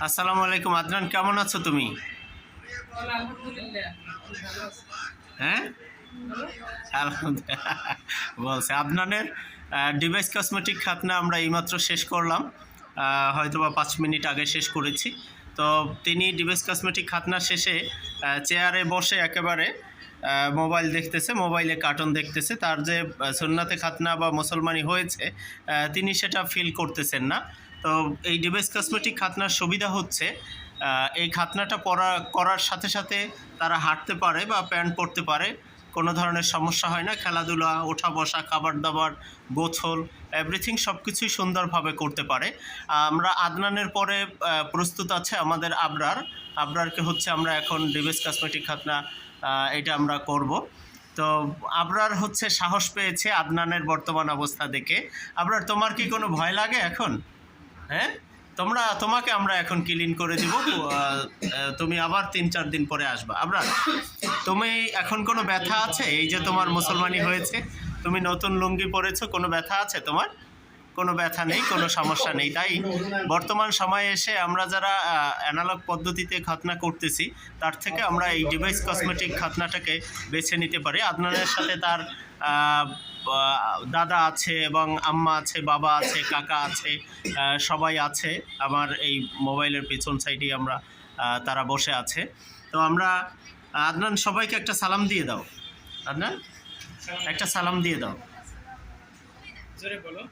আসসালামু আলাইকুম আদনান, কেমন আছো তুমি? হ্যাঁ, আলহামদুলিল্লাহ। বলছে আদনানের ডিভাইস কসমেটিক খাতনা আমরা এইমাত্র শেষ করলাম, হয়তো বা 5 মিনিট আগে শেষ করেছি। তো তিনি ডিভাইস কসমেটিক খাতনা শেষে চেয়ারে বসে একেবারে মোবাইল দেখতেছে, মোবাইলে কার্টুন দেখতেছে। তার যে সুন্নাতে খাতনা বা মুসলমানি হয়েছে তিনি সেটা ফিল করতেছেন না। তো এই ডিভাইস কসমেটিক খাতনার সুবিধা হচ্ছে এই খাতনাটা করার সাথে সাথে তারা হাঁটতে পারে বা প্যান্ট পরতে পারে, কোনো ধরনের সমস্যা হয় না। খেলাধুলা, ওঠা বসা, খাবার দাবার, গোছল, এভরিথিং সব কিছুই সুন্দরভাবে করতে পারে। আমরা আদনানের পরে প্রস্তুত আছে আমাদের আবরারকে হচ্ছে আমরা এখন ডিভাইস কসমেটিক খাতনা এটা আমরা করব। তো আবরার হচ্ছে সাহস পেয়েছে আদনানের বর্তমান অবস্থা দেখে। আবরার, তোমার কি কোনো ভয় লাগে এখন? হ্যাঁ, তোমাকে আমরা এখন ক্লিন করে দিব। তুমি আবার 3-4 দিন পরে আসবা। আবরার, তুমি এখন কোনো ব্যথা আছে? এই যে তোমার মুসলমানি হয়েছে, তুমি নতুন লুঙ্গি পরেছো, কোনো ব্যথা আছে তোমার? কোনো ব্যথা নেই, কোনো সমস্যা নেই। তাই বর্তমান সময়ে এসে আমরা যারা অ্যানালগ পদ্ধতিতে খাতনা করতেছি তার থেকে আমরা এই ডিভাইস কসমেটিক খাতনাটাকে বেছে নিতে পারি। আদনানের সাথে তার দাদা আছে এবং আম্মা আছে, বাবা আছে, কাকা আছে, সবাই আছে। আমার এই মোবাইলের পিছন সাইডেই আমরা তারা বসে আছে। তো আমরা আদনান, সবাইকে একটা সালাম দিয়ে দাও। আদনান, একটা সালাম দিয়ে দাও। জোরে বলো।